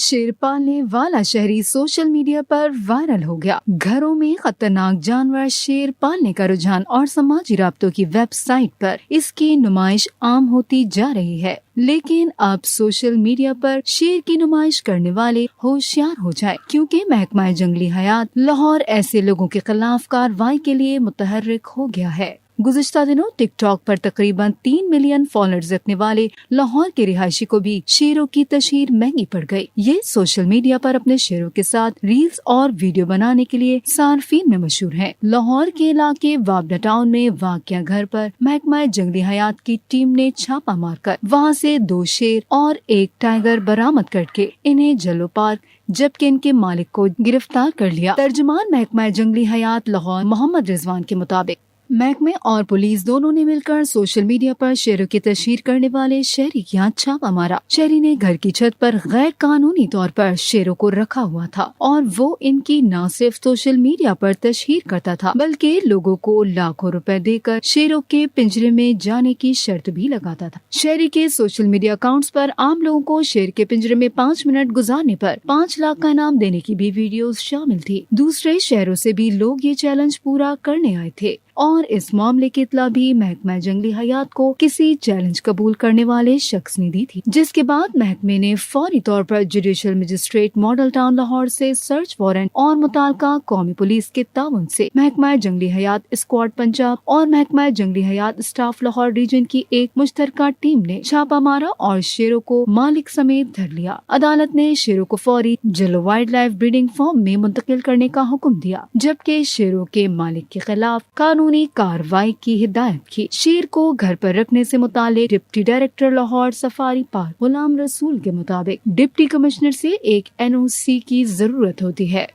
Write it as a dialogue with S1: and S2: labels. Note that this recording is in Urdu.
S1: شیر پالنے والا شہری سوشل میڈیا پر وائرل ہو گیا۔ گھروں میں خطرناک جانور شیر پالنے کا رجحان اور سماجی رابطوں کی ویب سائٹ پر اس کی نمائش عام ہوتی جا رہی ہے، لیکن اب سوشل میڈیا پر شیر کی نمائش کرنے والے ہوشیار ہو جائے، کیونکہ محکمہ جنگلی حیات لاہور ایسے لوگوں کے خلاف کارروائی کے لیے متحرک ہو گیا ہے۔ گزشتہ دنوں ٹک ٹاک پر تقریباً 3 ملین فالوورز رکھنے والے لاہور کے رہائشی کو بھی شیروں کی تشہیر مہنگی پڑ گئی۔ یہ سوشل میڈیا پر اپنے شیروں کے ساتھ ریلز اور ویڈیو بنانے کے لیے صارفین میں مشہور ہیں۔ لاہور کے علاقے وابڈا ٹاؤن میں واقع گھر پر محکمہ جنگلی حیات کی ٹیم نے چھاپہ مار کر وہاں سے 2 شیر اور 1 ٹائیگر برآمد کر کے انہیں جلو پارک جبکہ ان کے مالک کو گرفتار کر لیا۔ ترجمان محکمہ جنگلی حیات لاہور محمد رضوان کے مطابق محکمے اور پولیس دونوں نے مل کر سوشل میڈیا پر شیروں کی تشہیر کرنے والے شہری کے یہاں چھاپہ مارا۔ شہری نے گھر کی چھت پر غیر قانونی طور پر شیروں کو رکھا ہوا تھا اور وہ ان کی نہ صرف سوشل میڈیا پر تشہیر کرتا تھا بلکہ لوگوں کو لاکھوں روپے دے کر شیروں کے پنجرے میں جانے کی شرط بھی لگاتا تھا۔ شہری کے سوشل میڈیا اکاؤنٹس پر عام لوگوں کو شیر کے پنجرے میں 5 منٹ گزارنے پر 5 لاکھ کا انعام دینے کی بھی ویڈیوز شامل تھی۔ دوسرے شہروں سے بھی لوگ یہ چیلنج پورا کرنے آئے تھے اور اس معاملے کی اطلاع بھی محکمہ جنگلی حیات کو کسی چیلنج قبول کرنے والے شخص نے دی تھی، جس کے بعد محکمے نے فوری طور پر judicial magistrate model town Lahore سے سرچ وارنٹ اور متعلقہ قومی پولیس کے تعاون سے محکمہ جنگلی حیات اسکواڈ پنجاب اور محکمہ جنگلی حیات اسٹاف لاہور ریجن کی ایک مشترکہ ٹیم نے چھاپہ مارا اور شیروں کو مالک سمیت دھر لیا۔ عدالت نے شیروں کو فوری جلو وائلڈ لائف بریڈنگ فارم میں منتقل کرنے کا حکم دیا، جبکہ شیروں کے مالک کے خلاف قانونی کارروائی کی ہدایت کی۔ شیر کو گھر پر رکھنے سے متعلق deputy director Lahore safari park Ghulam رسول کے مطابق ڈپٹی کمشنر سے ایک NOC کی ضرورت ہوتی ہے۔